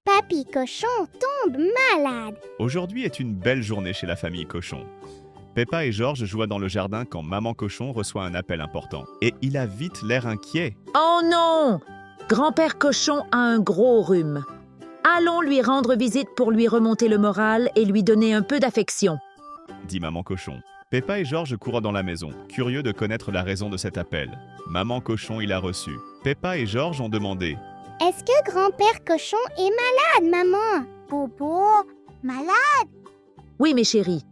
Papy Cochon tombe malade. Aujourd'hui est une belle journée chez la famille Cochon. Peppa et Georges jouent dans le jardin quand Maman Cochon reçoit un appel important. Et il a vite l'air inquiet. Oh non! Grand-père Cochon a un gros rhume. Allons lui rendre visite pour lui remonter le moral et lui donner un peu d'affection, Dit Maman Cochon. Peppa et Georges courent dans la maison, curieux de connaître la raison de cet appel. Maman Cochon il a reçu. Peppa et Georges ont demandé. Est-ce que grand-père Cochon est malade, maman? Bobo, malade? Oui, mes chéris.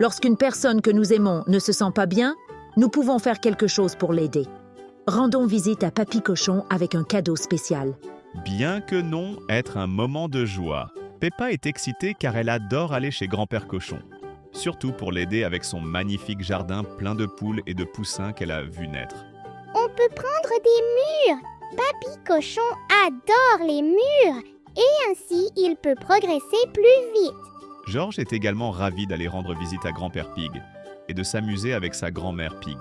Lorsqu'une personne que nous aimons ne se sent pas bien, nous pouvons faire quelque chose pour l'aider. Rendons visite à Papy Cochon avec un cadeau spécial. Bien que non être un moment de joie, Peppa est excitée car elle adore aller chez grand-père Cochon. Surtout pour l'aider avec son magnifique jardin plein de poules et de poussins qu'elle a vu naître. On peut prendre des murs. Papy Cochon adore les murs et ainsi il peut progresser plus vite. Georges est également ravi d'aller rendre visite à grand-père Pig et de s'amuser avec sa grand-mère Pig.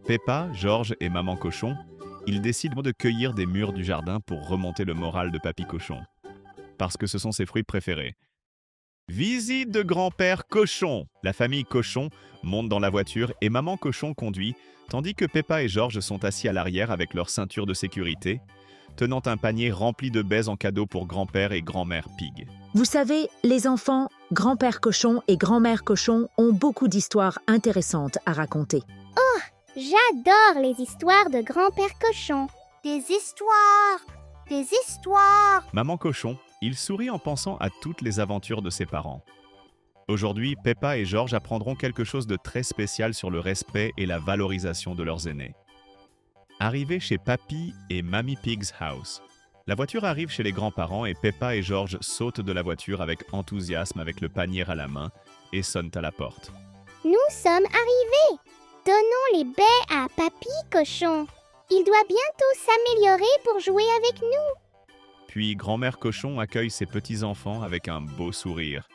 Peppa, Georges et Maman Cochon, ils décident de cueillir des mûres du jardin pour remonter le moral de Papy Cochon. Parce que ce sont ses fruits préférés. Visite de grand-père Cochon. La famille Cochon monte dans la voiture et Maman Cochon conduit, tandis que Peppa et Georges sont assis à l'arrière avec leur ceinture de sécurité, tenant un panier rempli de baies en cadeau pour grand-père et grand-mère Pig. Vous savez, les enfants, grand-père Cochon et grand-mère Cochon ont beaucoup d'histoires intéressantes à raconter. J'adore les histoires de grand-père Cochon. Des histoires! Des histoires! Maman Cochon, il sourit en pensant à toutes les aventures de ses parents. Aujourd'hui, Peppa et Georges apprendront quelque chose de très spécial sur le respect et la valorisation de leurs aînés. Arrivés chez Papy et Mamie Pig's house, la voiture arrive chez les grands-parents et Peppa et Georges sautent de la voiture avec enthousiasme avec le panier à la main et sonnent à la porte. Nous sommes arrivés. Donnons les baies à Papy Cochon. Il doit bientôt s'améliorer pour jouer avec nous. Puis grand-mère Cochon accueille ses petits-enfants avec un beau sourire.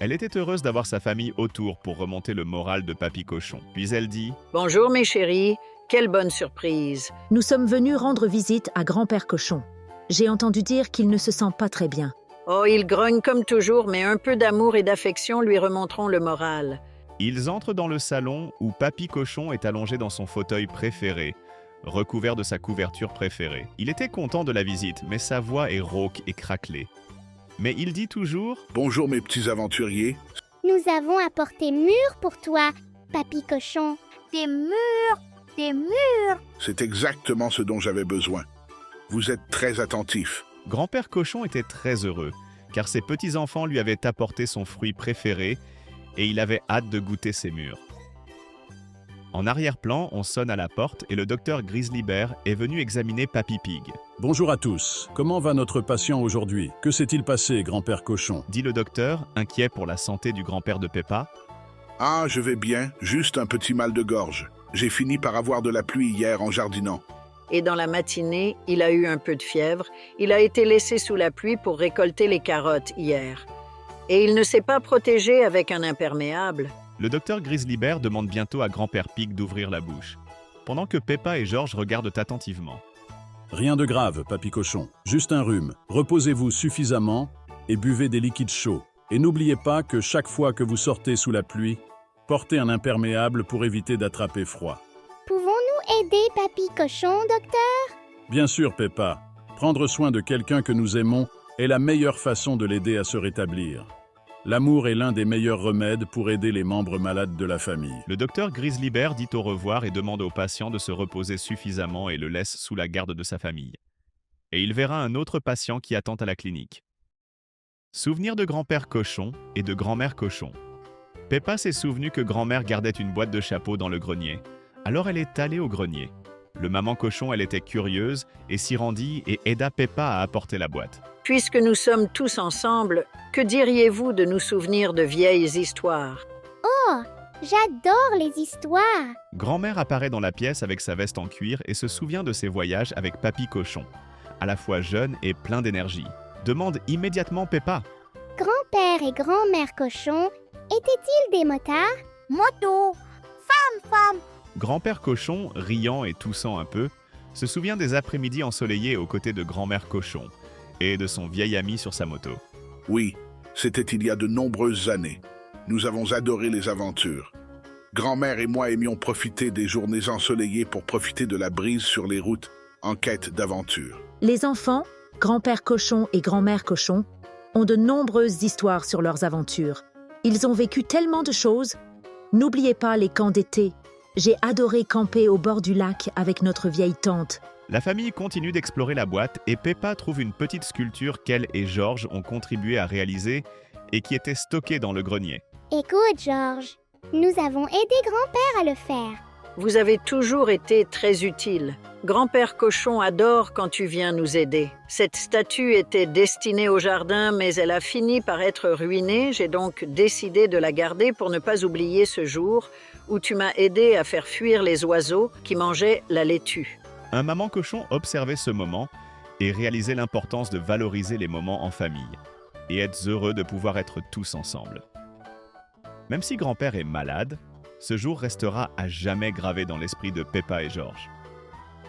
Elle était heureuse d'avoir sa famille autour pour remonter le moral de Papy Cochon. Puis elle dit « Bonjour mes chéris, quelle bonne surprise. Nous sommes venus rendre visite à grand-père Cochon. J'ai entendu dire qu'il ne se sent pas très bien. Oh, il grogne comme toujours, mais un peu d'amour et d'affection lui remonteront le moral. » Ils entrent dans le salon où Papy Cochon est allongé dans son fauteuil préféré, recouvert de sa couverture préférée. Il était content de la visite, mais sa voix est rauque et craquelée. Mais il dit toujours « Bonjour mes petits aventuriers. Nous avons apporté mûres pour toi, Papy Cochon. Des mûres! Des mûres! C'est exactement ce dont j'avais besoin. Vous êtes très attentifs. » Grand-père Cochon était très heureux, car ses petits-enfants lui avaient apporté son fruit préféré et il avait hâte de goûter ses mûres. En arrière-plan, on sonne à la porte et le docteur Grizzly Bear est venu examiner Papy Pig. Bonjour à tous. Comment va notre patient aujourd'hui? Que s'est-il passé, grand-père Cochon? Dit le docteur, inquiet pour la santé du grand-père de Peppa. « Ah, je vais bien, juste un petit mal de gorge. J'ai fini par avoir de la pluie hier en jardinant. » Et dans la matinée, il a eu un peu de fièvre. Il a été laissé sous la pluie pour récolter les carottes hier. Et il ne s'est pas protégé avec un imperméable. Le docteur Grizzly Bear demande bientôt à grand-père Pig d'ouvrir la bouche, pendant que Peppa et Georges regardent attentivement. Rien de grave, Papy Cochon. Juste un rhume. Reposez-vous suffisamment et buvez des liquides chauds. Et n'oubliez pas que chaque fois que vous sortez sous la pluie, portez un imperméable pour éviter d'attraper froid. Pouvons-nous aider Papy Cochon, docteur? Bien sûr, Peppa. Prendre soin de quelqu'un que nous aimons est la meilleure façon de l'aider à se rétablir. L'amour est l'un des meilleurs remèdes pour aider les membres malades de la famille. Le docteur Grizzly Bear dit au revoir et demande au patient de se reposer suffisamment et le laisse sous la garde de sa famille. Et il verra un autre patient qui attend à la clinique. Souvenir de grand-père Cochon et de grand-mère Cochon. Peppa s'est souvenu que grand-mère gardait une boîte de chapeaux dans le grenier. Alors elle est allée au grenier. Le maman Cochon, elle était curieuse et s'y rendit et aida Peppa à apporter la boîte. Puisque nous sommes tous ensemble, que diriez-vous de nous souvenir de vieilles histoires? Oh, j'adore les histoires. Grand-mère apparaît dans la pièce avec sa veste en cuir et se souvient de ses voyages avec Papy Cochon, à la fois jeune et plein d'énergie. Demande immédiatement Peppa. Grand-père et grand-mère Cochon étaient-ils des motards? Moto! Femme! Grand-père Cochon, riant et toussant un peu, se souvient des après-midi ensoleillés aux côtés de grand-mère Cochon et de son vieil ami sur sa moto. Oui, c'était il y a de nombreuses années. Nous avons adoré les aventures. Grand-mère et moi aimions profiter des journées ensoleillées pour profiter de la brise sur les routes en quête d'aventure. Les enfants, grand-père cochon et grand-mère cochon, ont de nombreuses histoires sur leurs aventures. Ils ont vécu tellement de choses. N'oubliez pas les camps d'été. J'ai adoré camper au bord du lac avec notre vieille tante. La famille continue d'explorer la boîte et Peppa trouve une petite sculpture qu'elle et George ont contribué à réaliser et qui était stockée dans le grenier. Écoute, George, nous avons aidé grand-père à le faire. Vous avez toujours été très utile. Grand-père Cochon adore quand tu viens nous aider. Cette statue était destinée au jardin, mais elle a fini par être ruinée. J'ai donc décidé de la garder pour ne pas oublier ce jour où tu m'as aidé à faire fuir les oiseaux qui mangeaient la laitue. Un maman cochon observait ce moment et réalisait l'importance de valoriser les moments en famille et être heureux de pouvoir être tous ensemble. Même si grand-père est malade, ce jour restera à jamais gravé dans l'esprit de Peppa et George.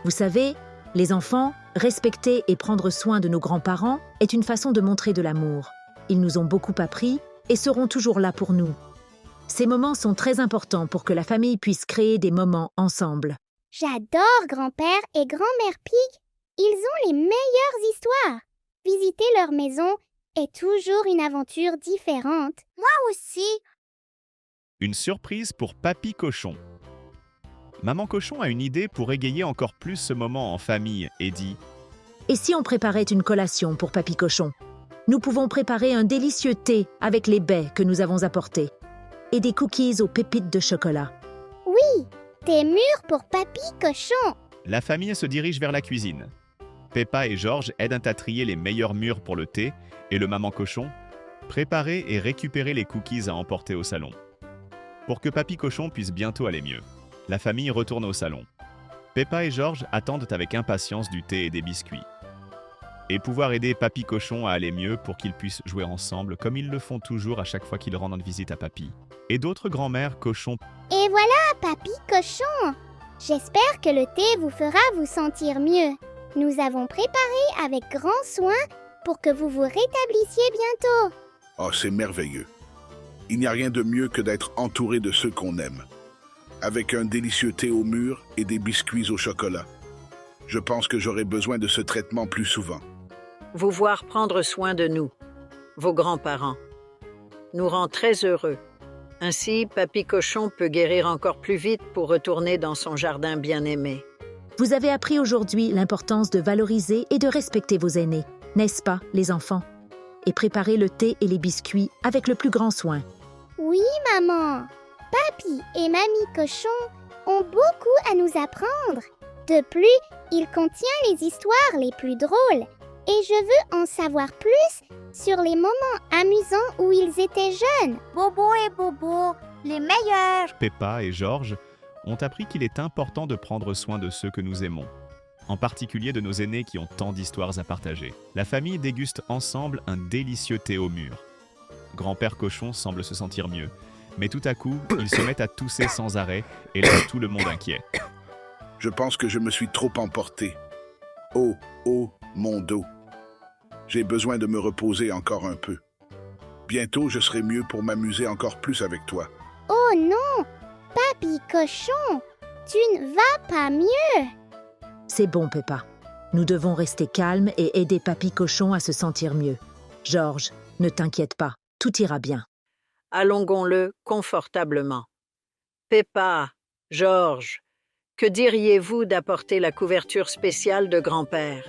Vous savez, les enfants, respecter et prendre soin de nos grands-parents est une façon de montrer de l'amour. Ils nous ont beaucoup appris et seront toujours là pour nous. Ces moments sont très importants pour que la famille puisse créer des moments ensemble. J'adore grand-père et grand-mère Pig. Ils ont les meilleures histoires. Visiter leur maison est toujours une aventure différente. Moi aussi. Une surprise pour Papy Cochon. Maman Cochon a une idée pour égayer encore plus ce moment en famille et dit « Et si on préparait une collation pour Papy Cochon? Nous pouvons préparer un délicieux thé avec les baies que nous avons apportées et des cookies aux pépites de chocolat. Oui, des mûres pour Papy Cochon. » La famille se dirige vers la cuisine. Peppa et George aident à trier les meilleures mûres pour le thé et le Maman Cochon préparer et récupérer les cookies à emporter au salon. Pour que Papy Cochon puisse bientôt aller mieux, la famille retourne au salon. Peppa et George attendent avec impatience du thé et des biscuits. Et pouvoir aider Papy Cochon à aller mieux pour qu'ils puissent jouer ensemble comme ils le font toujours à chaque fois qu'ils rendent visite à Papy. Et d'autres grand-mères cochons. Et voilà, Papy Cochon. J'espère que le thé vous fera vous sentir mieux. Nous avons préparé avec grand soin pour que vous vous rétablissiez bientôt. Oh, c'est merveilleux. Il n'y a rien de mieux que d'être entouré de ceux qu'on aime. Avec un délicieux thé au mûr et des biscuits au chocolat. Je pense que j'aurai besoin de ce traitement plus souvent. Vous voir prendre soin de nous, vos grands-parents, nous rend très heureux. Ainsi, Papy Cochon peut guérir encore plus vite pour retourner dans son jardin bien-aimé. Vous avez appris aujourd'hui l'importance de valoriser et de respecter vos aînés, n'est-ce pas, les enfants? Et préparer le thé et les biscuits avec le plus grand soin. Oui, maman. Papy et Mamie Cochon ont beaucoup à nous apprendre. De plus, il contient les histoires les plus drôles. Et je veux en savoir plus sur les moments amusants où ils étaient jeunes. Bobo et Bobo, les meilleurs. Peppa et George ont appris qu'il est important de prendre soin de ceux que nous aimons, en particulier de nos aînés qui ont tant d'histoires à partager. La famille déguste ensemble un délicieux thé au mûr. Grand-père Cochon semble se sentir mieux, mais tout à coup, il se met à tousser sans arrêt et laisse tout le monde inquiet. Je pense que je me suis trop emporté. Oh, mon dos. J'ai besoin de me reposer encore un peu. Bientôt, je serai mieux pour m'amuser encore plus avec toi. Oh non, Papy Cochon, tu ne vas pas mieux. C'est bon, Peppa. Nous devons rester calmes et aider Papy Cochon à se sentir mieux. George, ne t'inquiète pas, tout ira bien. Allongons-le confortablement. Peppa, George, que diriez-vous d'apporter la couverture spéciale de grand-père?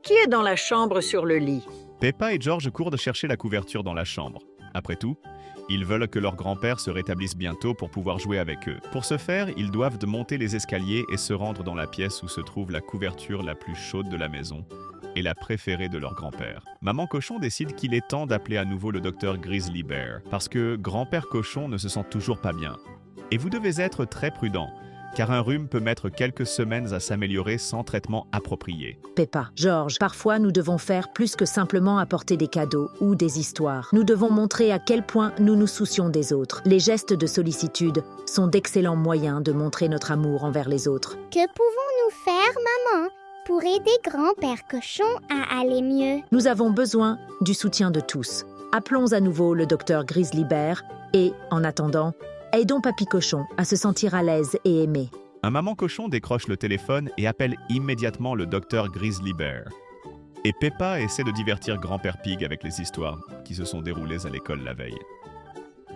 Qui est dans la chambre sur le lit? Peppa et George courent de chercher la couverture dans la chambre. Après tout, ils veulent que leur grand-père se rétablisse bientôt pour pouvoir jouer avec eux. Pour ce faire, ils doivent monter les escaliers et se rendre dans la pièce où se trouve la couverture la plus chaude de la maison et la préférée de leur grand-père. Maman Cochon décide qu'il est temps d'appeler à nouveau le docteur Grizzly Bear parce que grand-père Cochon ne se sent toujours pas bien. Et vous devez être très prudent, car un rhume peut mettre quelques semaines à s'améliorer sans traitement approprié. Peppa, George, parfois nous devons faire plus que simplement apporter des cadeaux ou des histoires. Nous devons montrer à quel point nous nous soucions des autres. Les gestes de sollicitude sont d'excellents moyens de montrer notre amour envers les autres. Que pouvons-nous faire, maman, pour aider Grand-Père Cochon à aller mieux? Nous avons besoin du soutien de tous. Appelons à nouveau le docteur Grizzly Bear et, en attendant, aidons Papy Cochon à se sentir à l'aise et aimé. Un maman cochon décroche le téléphone et appelle immédiatement le docteur Grizzly Bear. Et Peppa essaie de divertir Grand-Père Pig avec les histoires qui se sont déroulées à l'école la veille.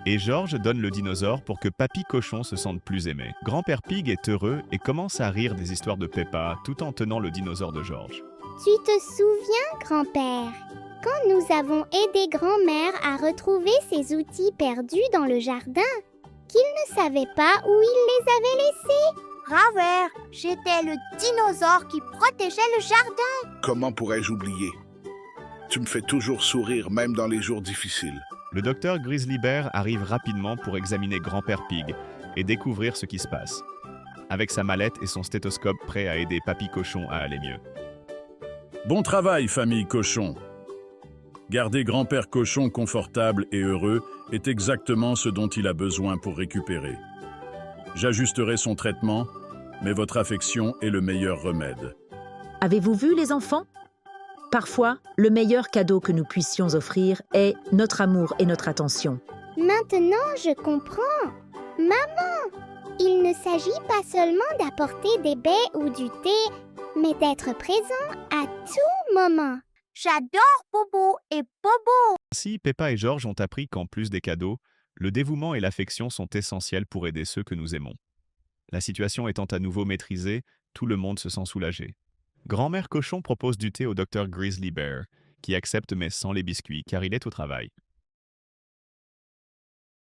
Et George donne le dinosaure pour que Papy Cochon se sente plus aimé. Grand-Père Pig est heureux et commence à rire des histoires de Peppa tout en tenant le dinosaure de George. Tu te souviens, grand-père, quand nous avons aidé grand-mère à retrouver ses outils perdus dans le jardin, qu'il ne savait pas où il les avait laissés? Grand-père, j'étais le dinosaure qui protégeait le jardin. Comment pourrais-je oublier? Tu me fais toujours sourire, même dans les jours difficiles. Le docteur Grizzly Bear arrive rapidement pour examiner Grand-Père Pig et découvrir ce qui se passe, avec sa mallette et son stéthoscope prêt à aider Papy Cochon à aller mieux. Bon travail, famille Cochon. Garder Grand-Père Cochon confortable et heureux est exactement ce dont il a besoin pour récupérer. J'ajusterai son traitement, mais votre affection est le meilleur remède. Avez-vous vu, les enfants? Parfois, le meilleur cadeau que nous puissions offrir est notre amour et notre attention. Maintenant, je comprends. Maman, il ne s'agit pas seulement d'apporter des baies ou du thé, mais d'être présent à tout moment. J'adore Bobo et Bobo. Ainsi, Peppa et George ont appris qu'en plus des cadeaux, le dévouement et l'affection sont essentiels pour aider ceux que nous aimons. La situation étant à nouveau maîtrisée, tout le monde se sent soulagé. Grand-mère Cochon propose du thé au docteur Grizzly Bear, qui accepte mais sans les biscuits car il est au travail.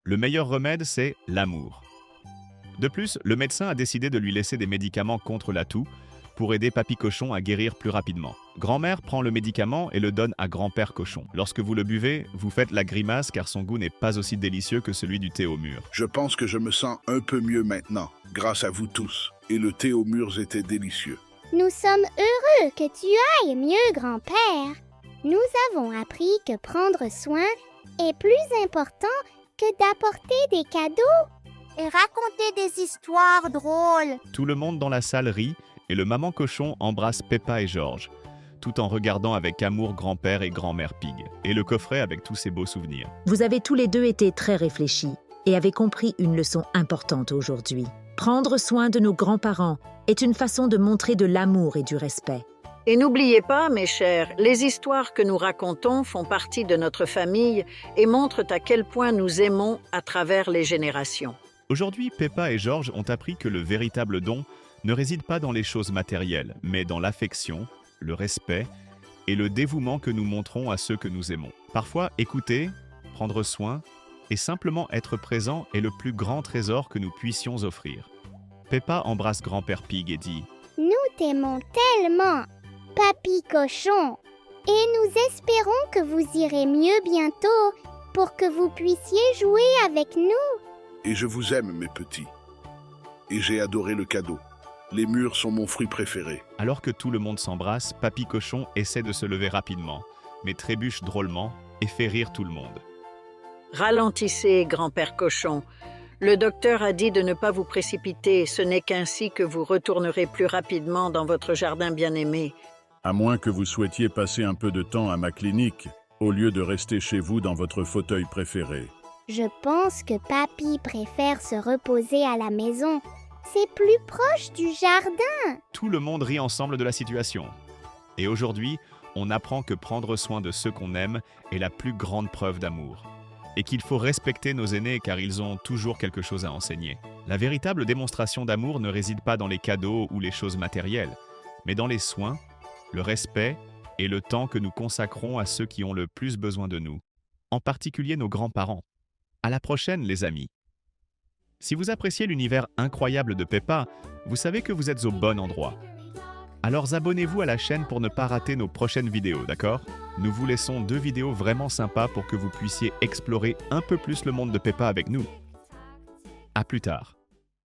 Le meilleur remède, c'est l'amour. De plus, le médecin a décidé de lui laisser des médicaments contre la toux pour aider Papy Cochon à guérir plus rapidement. Grand-mère prend le médicament et le donne à Grand-Père Cochon. Lorsque vous le buvez, vous faites la grimace car son goût n'est pas aussi délicieux que celui du thé aux mûres. Je pense que je me sens un peu mieux maintenant, grâce à vous tous. Et le thé aux mûres était délicieux. Nous sommes heureux que tu ailles mieux, grand-père. Nous avons appris que prendre soin est plus important que d'apporter des cadeaux. Et raconter des histoires drôles. Tout le monde dans la salle rit et le maman cochon embrasse Peppa et George, tout en regardant avec amour grand-père et grand-mère Pig, et le coffret avec tous ses beaux souvenirs. Vous avez tous les deux été très réfléchis et avez compris une leçon importante aujourd'hui. Prendre soin de nos grands-parents est une façon de montrer de l'amour et du respect. Et n'oubliez pas, mes chers, les histoires que nous racontons font partie de notre famille et montrent à quel point nous aimons à travers les générations. Aujourd'hui, Peppa et George ont appris que le véritable don ne réside pas dans les choses matérielles, mais dans l'affection, le respect et le dévouement que nous montrons à ceux que nous aimons. Parfois, écouter, prendre soin et simplement être présent est le plus grand trésor que nous puissions offrir. Peppa embrasse grand-père Pig et dit « Nous t'aimons tellement, Papy Cochon, et nous espérons que vous irez mieux bientôt pour que vous puissiez jouer avec nous. Et je vous aime, mes petits. Et j'ai adoré le cadeau. Les mûres sont mon fruit préféré. » Alors que tout le monde s'embrasse, Papy Cochon essaie de se lever rapidement, mais trébuche drôlement et fait rire tout le monde. Ralentissez, grand-père Cochon. Le docteur a dit de ne pas vous précipiter. Ce n'est qu'ainsi que vous retournerez plus rapidement dans votre jardin bien-aimé. À moins que vous souhaitiez passer un peu de temps à ma clinique, au lieu de rester chez vous dans votre fauteuil préféré. Je pense que Papy préfère se reposer à la maison. C'est plus proche du jardin. Tout le monde rit ensemble de la situation. Et aujourd'hui, on apprend que prendre soin de ceux qu'on aime est la plus grande preuve d'amour. Et qu'il faut respecter nos aînés car ils ont toujours quelque chose à enseigner. La véritable démonstration d'amour ne réside pas dans les cadeaux ou les choses matérielles, mais dans les soins, le respect et le temps que nous consacrons à ceux qui ont le plus besoin de nous, en particulier nos grands-parents. À la prochaine, les amis. Si vous appréciez l'univers incroyable de Peppa, vous savez que vous êtes au bon endroit. Alors abonnez-vous à la chaîne pour ne pas rater nos prochaines vidéos, d'accord? Nous vous laissons 2 vidéos vraiment sympas pour que vous puissiez explorer un peu plus le monde de Peppa avec nous. À plus tard.